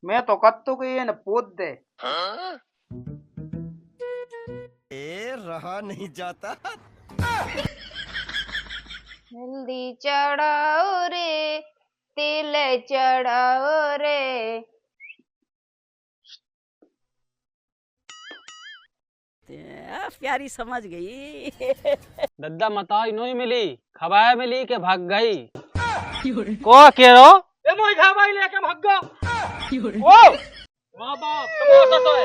मैं तो कत्तो के ये न पोत दे। ए रहा नहीं जाता। हल्दी चढ़ाओ रे, तिल चढ़ाओ रे। प्यारी समझ गई। दद्दा मताई नहीं मिली, खबाए मिली के भाग गई। को के रो ए मोई खबाई लेके भाग गो। ओ मां बाप तमाशा तो है।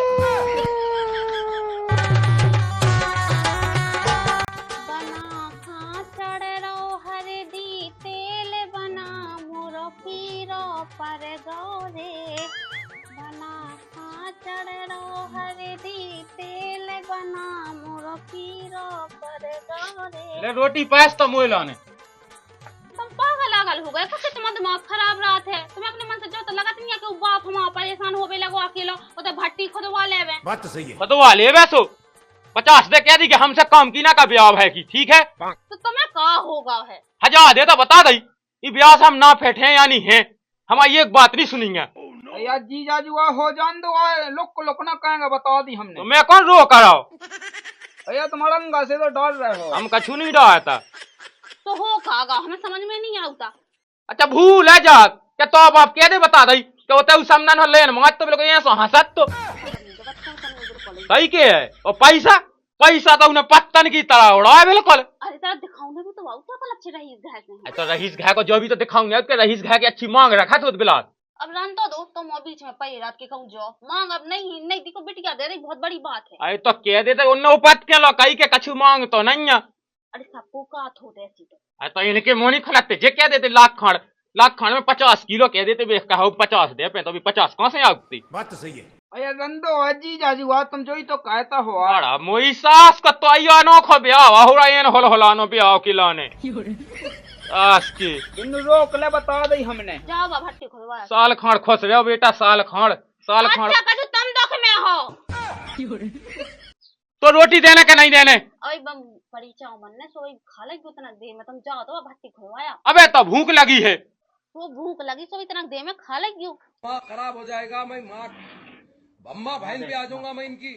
बना खा चढ़ रो हरदी तेल बना मोरो पीरो पर गौरे। बना खा चढ़ रो हरदी तेल बना मोरो पीरो पर गौरे। ले रोटी पास तो मोई लाने। तुम पागल लागल हो गए, कैसे तुम्हारा दिमाग खराब रात है। तुम्हें अपने मन से जो तो लगत नहीं है कि बाप हम परेशान होवे लगो अकेलो उधर भट्टी खुदवा लेवे। बात तो सही है। बतवा ले वैसो 50 दे कह दी कि हमसे काम की ना का ब्याह है की, ठीक है। तो तुम्हें का होगा है। 1000 दे तो बता दई ये ब्याह से हम ना फेटे या नहीं है, हमारी एक बात नहीं सुनेंगे। या जी जाजू हो जान दो, लोक ना कहेंगे, बता दी हमने। तो मैं कौन रो कराओ। भैया तुम्हारा अंगा से तो डर रहे हो। हम कछु नहीं रहा था। तो हो कागा हमें समझ में नहीं आता। अच्छा भूल है जा क्या तो अब आप कह दे बता दई कि होता है सामने न लेन मत तो बिल्कुल ऐसा हंसत तो सही के है। और पैसा पैसा तो उन्हें पत्तन की तरह उड़ा है बिल्कुल। अरे तेरा दिखाऊंगा भी तो आउ क्या कल अच्छे रही घास में। तो रहीस घा को जो भी तो दिखाऊंगे उसके रहीस घा की अच्छी मांग रखा तो बिलास। अब रन तो दो तुम बीच में पई रात के कहूं जो मांग अब नहीं नहीं देखो बिटिया दे रही बहुत बड़ी बात है। अरे तो कह देते उन्हें उपत के लो कहीं के कछु मांग तो नहीं है। अरे सबको का होते ऐसी तो। अरे तो इनके मोनी खलकते जे कह देते लाख खंड में 50 किलो कह देते बेच का 50 दे पे तो भी 50 कहां से आती। बात तो सही है। अरे रंदो जी जाजू तुम जो ही तो कहता हो। बड़ा मोई सास का तो आयो अनोखो ब्याह हो एन होल होलानो ब्याह की लाने आस की इन रोक ले, बता दी हमने। जाओ बा भट्टी खुदवा। साल खांड खुश रहो बेटा, साल खांड अच्छा कजू तुम दुख में हो। तो रोटी देने के नहीं देने। अरे बम बड़ी चाव बनने सोई खा ले उतना देर में तुम जाओ तो भट्टी खुदवाया। अबे तो भूख लगी है। वो भूख लगी सो इतना देर में खा ले क्यों। माँ खराब हो जाएगा, मैं माँ अम्मा बहन पे आ जाऊंगा मैं इनकी।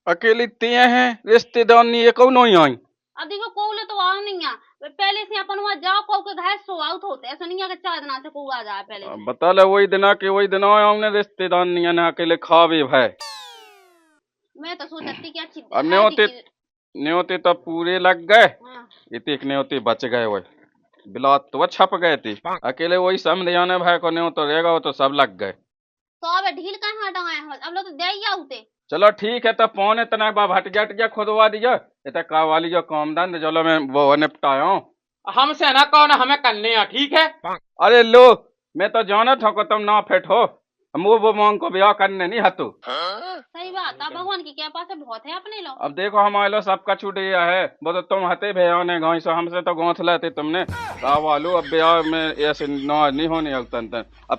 अकेली ते हैं रिश्तेदार नहीं, ये कौन नहीं आई। अब देखो कोले तो आओ नहीं है पहले से अपन वहाँ जाओ कौ के घर सो आउट होते ऐसा नहीं है कि 4 दिन से को आ जाए पहले से। बता ले वही दिन हमने रिश्तेदार नहीं है ना, अकेले खावे भाई। मैं तो सोचती कि अच्छी अब न्योते तो पूरे लग गए, इतने न्योते बच गए। वही बिलात तो छप गए थे, अकेले वही समझ आने भाई को न्यो तो रहेगा, वो तो सब लग गए। तो अब ढील कहाँ हटाए हो अब लोग तो दे ही आउते। चलो ठीक है, तो पौने तना बाब हट गया खुदवा दिया इतना कावाली जो काम दान चलो मैं वो निपटाया हूँ। हमसे ना कहो ना हमें करने हैं, ठीक है। अरे लो मैं तो जाना था को तुम ना फिट हो, हम वो मांग को ब्याह करने नहीं हतु। सही बात है, भगवान की कृपा से बहुत है अपने लोग। अब देखो हमारे लो सबका छूट गया है, वो तो तुम हते भैया ने गाँव से हमसे तो गौथ लेते तुमने कावालू। अब ब्याह में ऐसे ना नहीं होने अब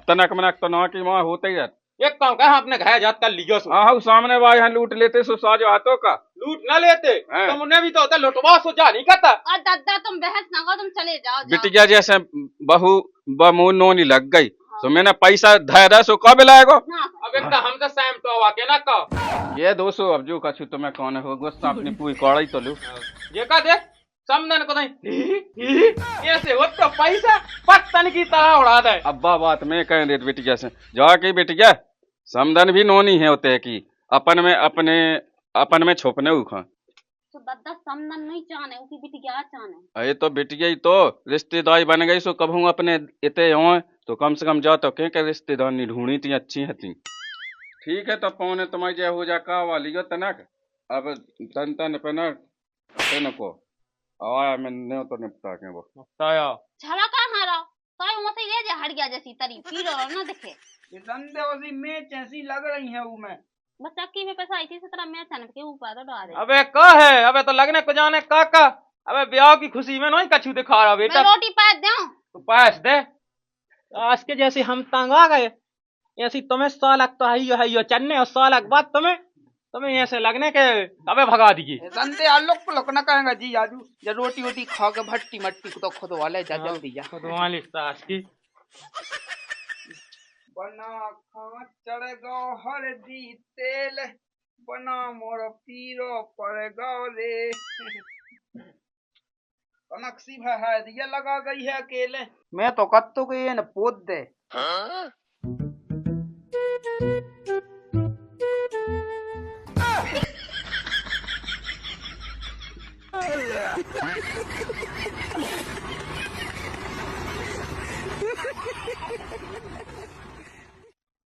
तनक मनक तो ना की माँ होते ही रहते। एक काम कर अपने घर जात कर लियो हाँ सामने भाई यहाँ लूट लेते सुसाजो हाथों का। लूट ना लेते तुम उन्हें भी तो होता लुटवा सोचा नहीं करता। और दादा तुम बहस ना करो, तुम चले जाओ। बिटिया जैसे बहू बमू नोनी लग गई तो मैंने पैसा धैर्य सो कब लाएगा। अब एक हम तो सैम तो आके ना कहो ये 200 अब जो कछु तुम्हें कौन हो गुस्सा अपनी पूरी कौड़ी तो लू ये का देख समझन को नहीं ऐसे हो तो पैसा पत्तन की तरह उड़ा दे। अब्बा बात मैं कह दे बिटिया से जाके बिटिया समदन भी नोनी है होते कि अपन में छुपने उखा तो दादा समन नहीं चाहने उनकी बिटिया चाहने। अरे तो बिटिया ही तो रिश्तेदारी बन गई सो कभू अपने इते हो तो कम से कम जा तो क्या रिश्तेदार नहीं ढूंढी थी अच्छी हती। ठीक है तो पौने तुम्हारी जय हो जा का वाली हो तनक अब तन तन पे न को आया मैंने तो निपटा के वो बताया झला कहाँ रहा तो वहाँ से ले जा हट गया जैसी तरी फिर और ना देखे ये संदेह उसी मैच ऐसी लग रही है वो में बस चक्की में पैसा आई थी 17 मैच छन के ऊपर तो डाल। अबे का है अबे तो लगने को जाने का अबे ब्याह की खुशी में नहीं कछु दिखा रहा बेटा। मैं रोटी पैस दूं तो पैस दे आज के जैसे हम तंग आ गए ऐसी तुम्हें 100 लाख तो है यो चन्ने और 100 लाख बाद तुम्हें ऐसे लगने के अबे भगा दिए संदेह लोक न कहेंगा जी आजू या रोटी वोटी खा के भट्टी मट्टी को तो खुदवा ले जा जल्दी जा खुदवा ले सास की बना खाचड़ गो हरदी तेल बना मोर पीरो पर गो रे। कनकसी है दिया लगा गई है अकेले। मैं तो कत्तू के न पोत दे।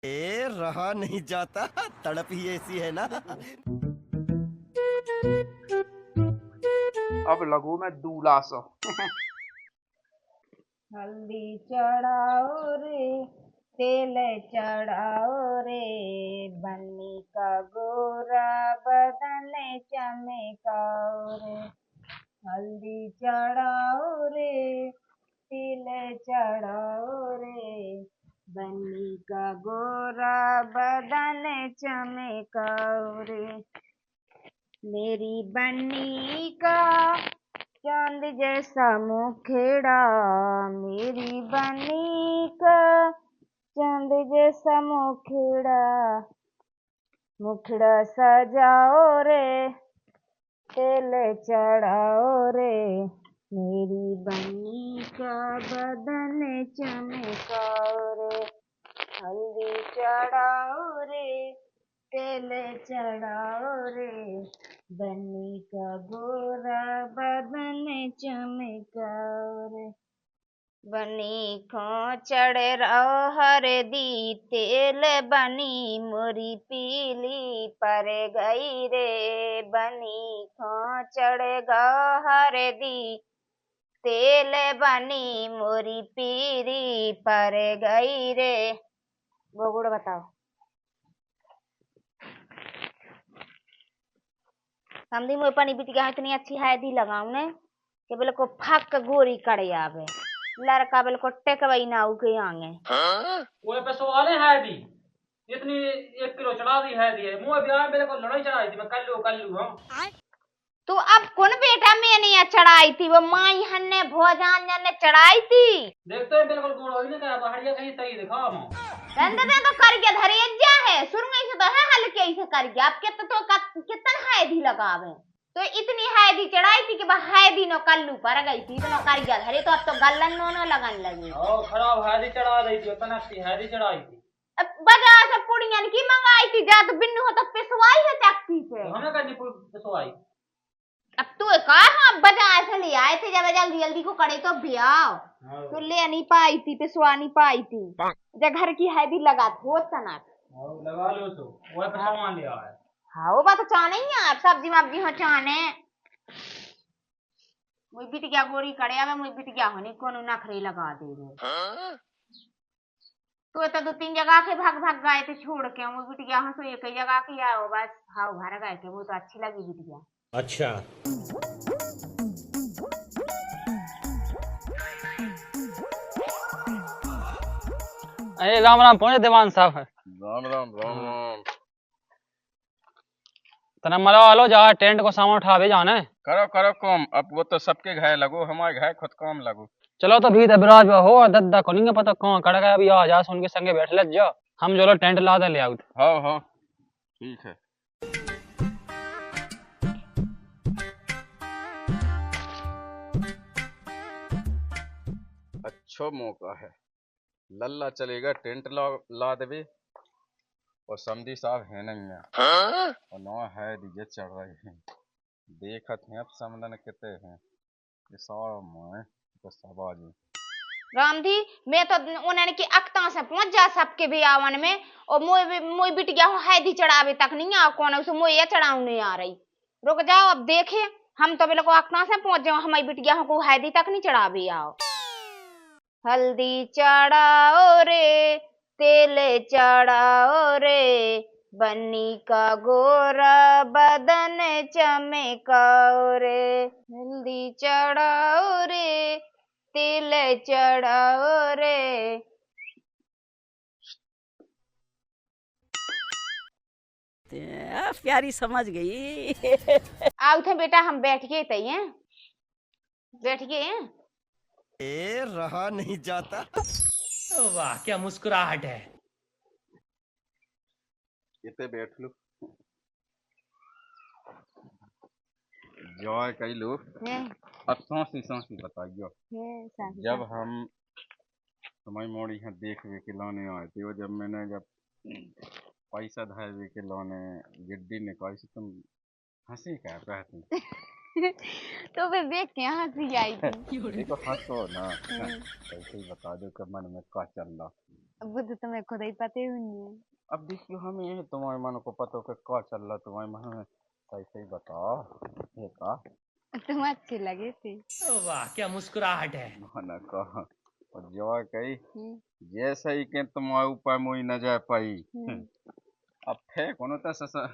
ए रहा नहीं जाता, तड़प ही ऐसी है ना। अब लगू मैं दूल्हा सो। हल्दी चढ़ाओ रे तेल चढ़ाओ रे बन्नी का गोरा बदन चमकाओ रे। हल्दी चढ़ाओ रे तिल चढ़ाओ रे बन्नी का गोरा बदन चमकाओ रे। मेरी बन्नी का चांद जैसा मुखड़ा मेरी बन्नी का चांद जैसा मुखड़ा मुखड़ा सजाओ रे तेल चढ़ाओ रे मेरी बन्नी का बदन चमकाओ रे। हल्दी चढ़ाओ रे तेल चढ़ाओ रे बन्नी का गोरा बदन चमकाओ रे। बनी को चढ़ रहो हरदी तेल बनी मोरी पीली पर गई रे। बनी को चढ़ गो हरदी तेल बनी मोरी पीली पर गई रे। गोगुड़ बताओ। समझी मोर पानी बिटिया इतनी अच्छी हैदी लगाऊ ने कि बोले को फक गोरी कड़े आवे लड़का बोले को टेकवई ना उके आगे। वो पे सवाल है दी इतनी 1 किलो चढ़ा दी है दी मुंह ब्याह मेरे को लड़ाई चढ़ाई थी मैं कर लूं हम। तो अब कौन बेटा मैंने चढ़ाई थी वो माई हन्ने भोजान ने चढ़ाई थी। देखते हैं बिल्कुल गोड़ होई ना क्या पहाड़िया कहीं सही दिखाओ हम रंद दे तो कर के धरे जा है सुरंग से तो है हल्के से कर के अब कितना हैदी लगावे तो इतनी हैदी चढ़ाई थी कि हैदी नो कल्लू पर गई थी इतना कर के धरे तो अब तो गल्लन नो लगन लगी। ओ खराब हैदी चढ़ा रही थी उतना सी हैदी चढ़ाई थी। बाजार से पुड़ियन की मंगाई थी जा तो बिन्नू हो तो पिसवाई है चक्की से हमें करनी पिसवाई। अब तू कहा बाजार से ले आए थे जब जल्दी जल्दी को करे तो ब्याह तो ले नहीं पाई थी पिसवा नहीं पाई थी जब घर की हैदी लगा थो तना लगा लो तो वो पे सामान ले आए। हाँ वो बात चाने ही आप सब्जी वब्जी हो चाने मुई बिटिया गोरी करे अब मुई बिटिया होनी कोनो नखरे लगा दे रे। तो 2-3 जगह के भाग गए थे छोड़ के मुई बिटिया हो तो एक जगह की आओ बस हाउ भर गए थे वो तो अच्छी लगी बिटिया। अच्छा अरे राम राम पहुंचे दीवान साहब। राम राम राम राम। तना मला वालो जा टेंट को सामान उठावे जाना है। करो करो कम अब वो तो सबके घाय लगो हमारे घाय खुद काम लगो। चलो तो भीतर विराज हो दद्दा को नहीं पता कौन कड़ गया अभी आ जा उनके संगे बैठ ले जा हम जो टेंट ला दे ले आउट। हाँ हाँ ठीक है। अच्छा मौका है लल्ला चलेगा टेंट ला देवे और समधी साहब है नहीं है और नौ है डीजे चढ़ रहे हैं देखत हैं अब समदन कितने हैं ये सब आजी रामधी मैं तो उन्होंने की अक्ता से पहुंच जा सबके भी आवन में और मोई बिटिया हो हैदी चढ़ावे तक नहीं आ कौन उसे मोई चढ़ाऊ नहीं आ रही रुक जाओ अब देखे हम तो बिल्कुल अक्ता से पहुंच जाओ हमारी बिटिया को हैदी तक नहीं चढ़ावे आओ। हल्दी चढ़ाओ रे तेल चढ़ाओ रे बन्नी का गोरा बदन चमकाओ रे। हल्दी चढ़ाओ रे तेल चढ़ाओ रे। प्यारी समझ गई। आओ थे बेटा हम बैठ गए थे बैठ गए ए रहा नहीं जाता। वाह क्या मुस्कुराहट है। इतने बैठ लो। जॉय कई लो। अब सांसी बताइयो। जब हम तुम्हारी मोड़ी यहाँ देख वे के लाने आए थे, जब मैंने जब पैसा धाय वे के लाने गिड्डी निकाली से तुम हंसी क्या कहती? तो फिर देख के हंसी आई थी। देखो हंसो ना, ऐसे ही बता दो कि मन में क्या चल रहा। अब तो तुम्हें खुद ही पता ही नहीं है। अब देखियो हम ये तुम्हारे मन को पता कि क्या चल रहा तुम्हारे मन में, ऐसे ही बताओ। ये का तुम अच्छी लगी थी। वाह क्या मुस्कुराहट है। ना कहा और जवा कही जैसे ही के तुम्हारे ऊपर मुई न जा पाई। अब थे कोनो तो ससा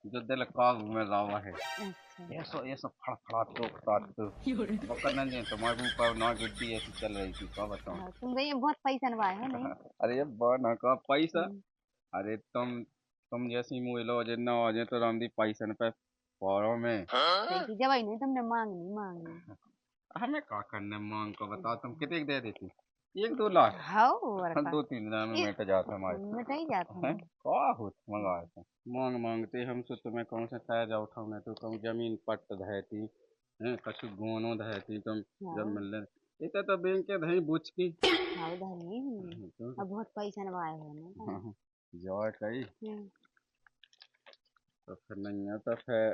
जो दिल काग में लावा है। ये सब फड़फड़ा टोकता तो पकड़ना नहीं तुम्हारे ऊपर ना गिट्टी ऐसी चल रही थी। क्या बताऊं? तुम गई बहुत पैसा नवाए है नहीं? अरे ये बना का पैसा। अरे तुम जैसी मुई लो जितना आ जाए तो रामदी पैसा न पे पारो में जब आई नहीं तुमने मांगनी हमें क्या करने मांग को बताओ। तुम कितने दे देती? 1-2 लाख। हाँ 2-3 दिन में मिट जाता हमारे। मिट ही जाता है। क्या होता मंगाए थे मांगते हम तो तुम्हें कौन सा फायदा उठाओ। मैं तो कहूँ जमीन पट्ट धैती है कछु गोनो धैती तुम जब मिल रहे इतना तो बैंक के धई बुझ की। हाँ अब बहुत पैसा नवाए हो ना जो कही तो फिर नहीं है तो फिर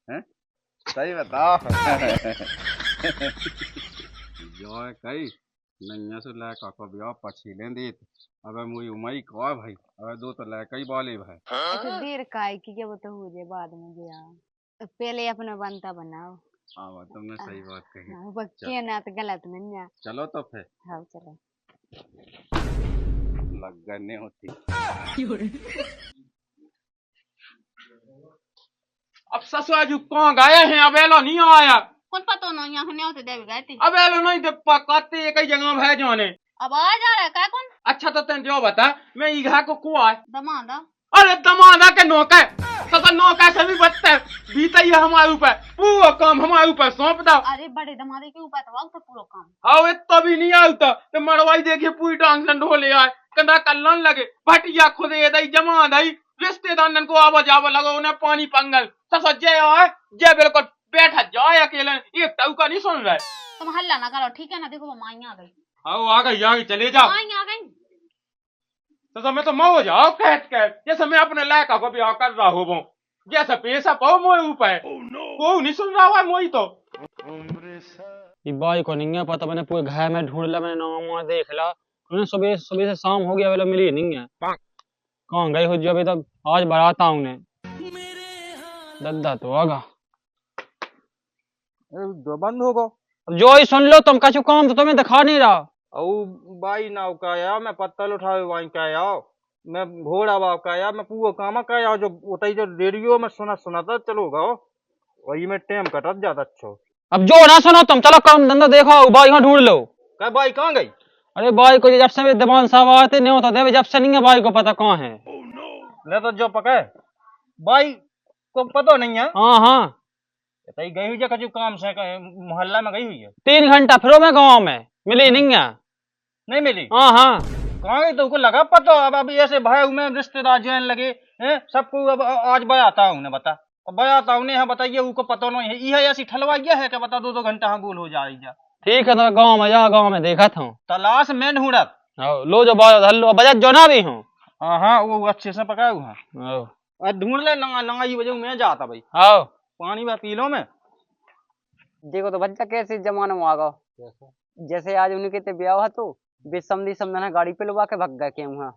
हैं सही बताओ। जो कही नहीं से ला का ब्याह पछी लें दी अब मुई उमई का भाई अब 2 तो ला कई बाले भाई। तो देर का है कि जब तो हो जाए बाद में गया पहले अपना बनता बनाओ। हाँ तुमने सही बात कही। हाँ बच्चे ना तो गलत नहीं है। चलो तो फिर हाँ चलो लग गने होती। अब ससुराजू कहाँ गए हैं? अब एलो नहीं आया। कौन पता ना यहाँ नहीं होते देवी गए थे। अब एलो नहीं तो पकाते एक ही जगह है जाने। अब आ जा रहा है क्या कौन? अच्छा तो तेन जो बता मैं ईघा को कुआ है दमादा। अरे दमादा के नौका ससुर नौका से भी बदतर बीता ही हमारे ऊपर पूरा काम हमारे ऊपर सौंप दो। अरे बड़े दमादे के ऊपर तो वक्त पूरा काम। हाँ तो भी नहीं आता तो मरवाई देखिए पूरी टांग से ढोले आए कंधा कल्लन लगे भटिया खुदे दई जमा दई रिश्तेदार को आवा जावा लगा उन्हें पानी पंगल ससुर जय आए जय बिल्कुल बैठा जाए अकेले एक टौका नहीं सुन रहा। तुम हल्ला ना करो ठीक है ना? देखो वो माई आ गई। हाँ आ गई चले जाओ। माई आ गई तो मैं तो मो जाओ कह जैसे मैं अपने लायका को ब्याह कर रहा हूँ जैसे पैसा पाओ मोए ऊपर वो नहीं सुन रहा हुआ मोई तो ये बाई को नहीं है पता। मैंने पूरे घर में ढूंढ लिया मैंने नाम देख ला उन्हें सुबह से शाम हो गया वाला मिली नहीं है। कहाँ गई हो जो अभी तक आज बराता उन्हें दद्दा तो आगा बंद होगा। जो ही सुन लो तुम कछु काम तो तुम्हें दिखा नहीं रहा। औ बाई नाव का या मैं पत्तल उठावे वाई का या मैं घोड़ा बाप का या मैं पूरा काम का या जो उतई जो रेडियो में सुना था चलो गाओ वही में टाइम कटत जाता। अच्छा अब जो ना सुनो तुम चलो काम धंधा देखो बाई यहाँ ढूंढ लो। क्या बाई कहाँ गई? अरे बाई को जब से दीवान साहब आते नहीं होता देवे जब से नहीं है बाई को पता कहाँ है। ले तो जो पका बाई को पता नहीं है। हाँ गई हुई है काम से मोहल्ला में गई हुई है 3 घंटा फिर मैं गाँव में मिली नहीं है। नहीं मिली? हाँ कहाँ गई? तो लगा पता अब ऐसे भाई में रिश्तेदार जैन लगे हैं सबको। अब आज बयाता उन्हें बता बयाता उन्हें है बताइए उनको पता नहीं है यह ऐसी ठलवा गया है कि बता 2 घंटा हाँ गोल हो जाएगा। ठीक है तो गाँव में जा गाँव में देखा था तलाश में ढूंढत लो जो हल्लो बजट जो ना भी हूँ। हाँ वो अच्छे से पकाया हुआ ढूंढ ले नंगाई वजह में जाता भाई। हाँ पानी में पी लो। मैं देखो तो बच्चा कैसे जमाने में आ गया जैसे आज उनके ते ब्याह हुआ तो बेसमदी समझना गाड़ी पे लुबा के भाग गए के वहाँ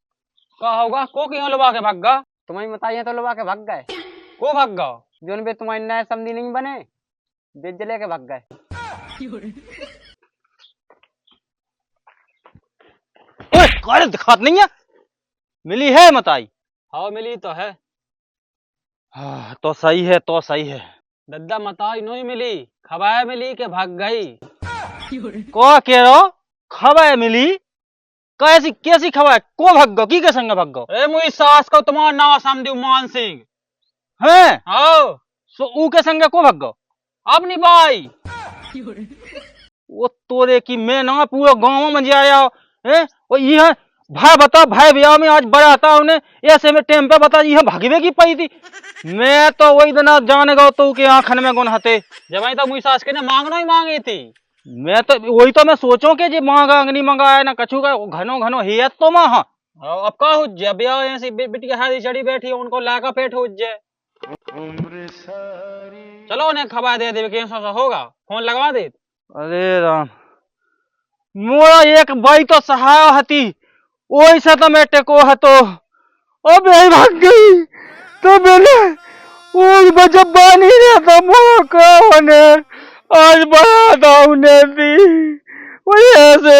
का होगा को क्यों लुबा के भाग गया? तुम्हें बताइए तो लुबा के भाग गए को भाग गया? जोन बे तुम्हारे नए समझी नहीं बने बेच ले के भाग गए। दिखात नहीं है मिली है बताई? हाँ मिली तो है। हाँ तो सही है दद्दा मताई नहीं मिली खबर मिली के भाग गई। को कह रहो खबर मिली? कैसी खबर को भाग गो की के संग भाग गो? ए मुई सास को तुम्हारा नाम समझू मान सिंह है हाँ सो ऊ के संग को भाग गो? अपनी बाई वो तोरे की मैं ना पूरा गांव में जाया है वो यह भाई बता, भाई ब्याह में आज बड़ा आता उन्हें ऐसे में टेम पे बता यह भगवे की पई थी। मैं तो वही दिन जाने गो तो के आंखन में गुन हते जब आई तो मुई सास के ने मांगना ही मांगी थी। मैं तो वही तो मैं सोचो कि जे मांगा नहीं मंगाया ना कछु का घनो घनो है तो मां। अब का हो जाए ब्याह ऐसी बिटिया हादी चढ़ी बैठी है उनको लाका पेट हो जाए। चलो उन्हें खबर दे दे कैसा सा होगा, फोन लगवा दे। अरे राम, मोरा एक बाई तो सहाय हती वही से तो मैं टेको हतो अब यही भाग गई तो मैंने वो जब बानी रहता मोरा का होने आज बड़ा दाऊने दी वही ऐसे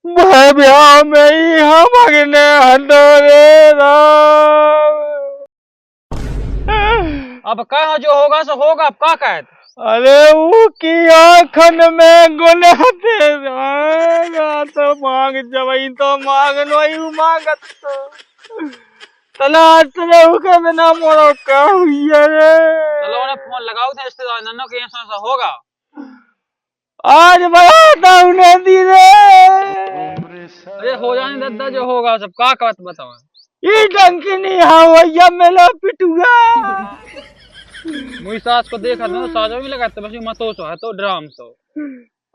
भाई ब्याह में ही हम अगने हंदरे राम। अब कहा जो होगा सो होगा, अब का कहत। अरे वो की आंखन में गुनाहते तो मांग जवई तो मांग नोई मांगत तलाश रे के बिना मोरो का हुई रे। चलो उन्हें फोन लगाओ थे रिश्तेदार नन्नो के ऐसा सा होगा। आज बड़ा उन्हें दी रे। अरे हो जाने दादा जो होगा सब का कहत बताओ। ये डंकी नहीं हवैया मेला पिटुआ। मुई सास को देखा था साजो भी लगाते बस मतो सो है तो ड्राम सो।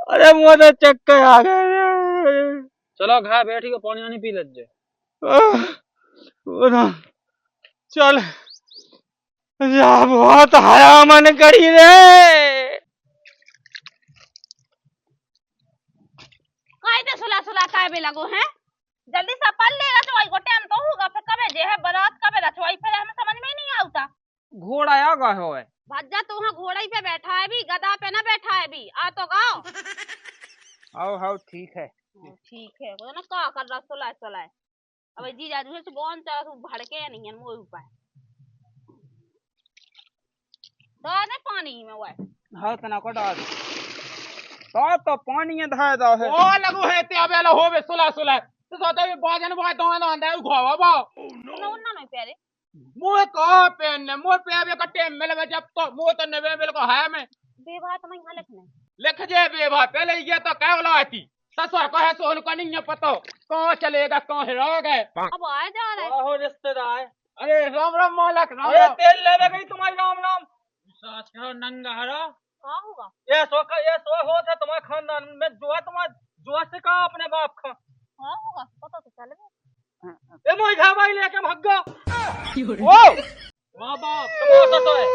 अरे मोरे चक्कर आ गए। चलो घर बैठी को पानी वानी पी लज्जे। चल जा बहुत हया मन करी रे। काहे ते सुला सुला काहे बे लगो हैं? जल्दी से पल ले रचवाई को टाइम तो होगा फिर कबे जे है बारात कबे रचवाई फिर हमें समझ में ही नहीं आता। घोड़ा आ गए हो भज्जा तू वहाँ घोड़े पे बैठा है भी, गधा पे ना बैठा है भी, आ तो गाओ। आओ ठीक है। ठीक है वो ना का कर रहा सुला सुला अब जीजा जो है सो कौन सा तू भड़के नहीं है मोए ऊपर दाने पानी में वो हाँ तना को डाल तो पानी है धा दा है ओ लगो है ते अबे लो होबे सुला सुला तो सोते भी बाजन बाय तो अंदर घोवा बा ना उन्ना नहीं प्यारे मुए को पेन मुए पे अबे कटे मिले जब तो मुए तो नबे मिल को है मैं बेबात में यहाँ लिखना लिख जे बेबा पहले ये तो क्या बोला थी ससुर को है सोन को नहीं पतो कहां चलेगा कहां रह गए अब आ जा रहा है हो रिश्तेदार। अरे राम राम मालक राम अरे राम तेल ले गई तुम्हारी राम राम। सास करो नंगा हरा का होगा ये सो हो था तुम्हारे खानदान में जो है तुम्हारे जो से कहा अपने बाप का हाँ होगा पता तो चल गया ये मोई घा भाई लेके भाग गया। ओ मां बाप तुम्हारा तो है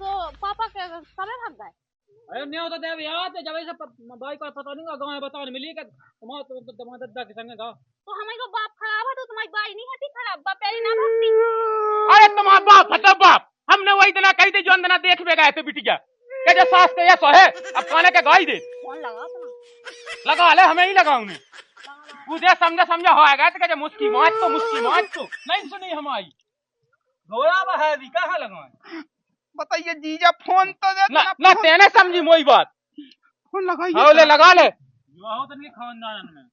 तो पापा के समय भाग गए। अरे नहीं होता देव याद है जब ऐसे भाई का पता नहीं गाँव बताओ नहीं मिली तुम्हारा दादा के संग गाँव तो हमारी को बाप खराब है तो तुम्हारी बाई नहीं हती खराब बाप पहले ना भक्ति। अरे तुम्हारा बाप हटा बाप हमने वही दिन कही थी जो अंदर देख में गए थे बिटिया के जो सास के ऐसा है अब खाने के गाई दे कौन लगा तुम्हें लगा ले हमें ही लगाऊंगी तुझे समझा होगा तो क्या मुस्की माच तो नहीं सुनी हमारी घोड़ा बहा दी कहां लगाए बताइए जीजा फोन तो दे ना तेने समझी मोई बात फोन लगाइए हाँ ले लगा ले हो तो नहीं खानदान में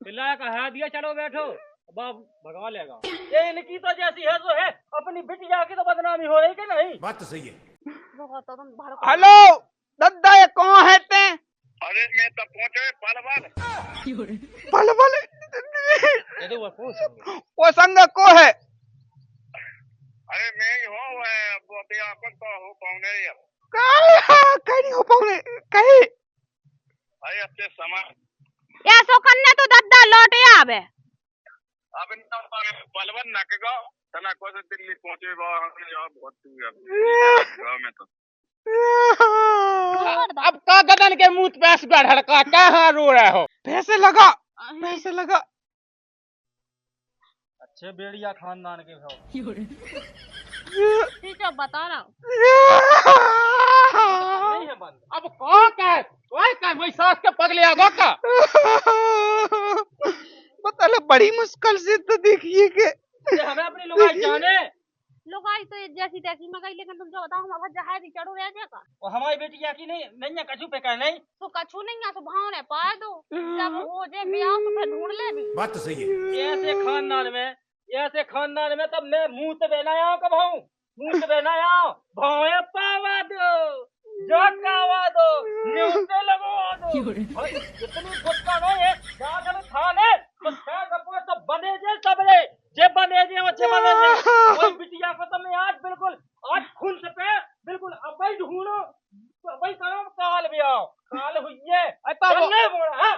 पिल्ला का है दिया चलो बैठो बाप भगवा लेगा। ये इनकी तो जैसी है सो है अपनी बिटिया की तो बदनामी हो रही कि नहीं। बात तो सही है। वो तो तुम भड़क हेलो दद्दा ये कौन है ते अरे मैं तो पहुंचे पलवल ये वो पूछ वो संग को है अरे मैं ही हूँ वो अभी आपन तो हो पाऊने यार कहीं नहीं हो पाऊने कहीं अरे अपने समान या सो कन्ने तो दद्दा लौटे आवे अब इन तो पलवन नक गो तना को से दिल्ली पहुंचे बा यार बहुत दूर में तो अब का गदन के मुंह पे ऐसे हड़का कहाँ रो रहे हो पैसे लगा अच्छे बेड़िया खानदान के हो। ठीक है बता रहा हूँ नहीं है बंद अब कौन वही सास के पगले आगो का बता ले बड़ी मुश्किल से तो देखिए के हमें अपनी लुगाई जाने लोग आई तो जैसी तैसी में गई लेकिन तुम जो बताओ हम भज्जा है चढ़ो रह जाएगा और हमारी बेटिया की नहीं है कछु पे कह नहीं तो कछु नहीं है तो भाव ने पा दो जब हो जाए ब्याह तो फिर ढूंढ ले भी बात तो सही है। ऐसे खानदान में तब मैं मुंह से बेना आओ कब हूँ मुंह से बेना आओ भावे पावा दो जोत का आवा दो न्यूज़े लगवा दो भाई इतनी गुस्सा नहीं है जाके में थाने तो खैर अपने तो बने जे सबरे जे बने जे कोई बिटिया को तो मैं आज बिल्कुल आज खून से पे बिल्कुल अब ही ढूंढो तो भाई करो काल भी आओ काल हुई है चलने बोला हां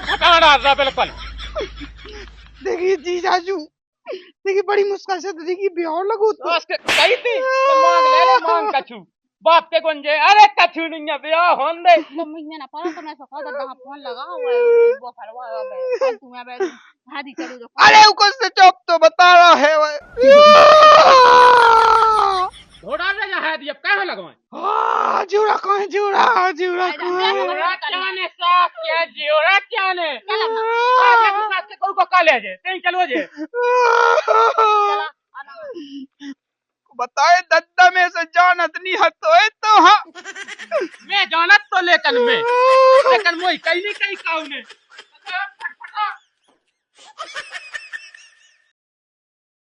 फटाना बिल्कुल देखिए जीजाजू देखिए बड़ी मुश्किल से तो देखिए ब्याह लगो तो कही थी मांग ले मांग कछु बाप के गुंजे अरे कछु नहीं है ब्याह होन दे तो मुझे ना पता तो मैं सका दे फोन लगा हुआ है वो फरवा है तुम्हें बे हादी चलो जो अरे उसको से चुप तो बता रहा है वो घोड़ा ले जा है अब कहां लगवाए हां जीवरा कहां है जीवरा जीवरा जाने साफ के जीवरा जाने आगे के पास के को काले जे तेई चलो जे बताए दद्दा में से जानत नहीं हतोए तो हां मैं जानत तो लेकिन मोई कहीं नहीं कहीं काऊ ने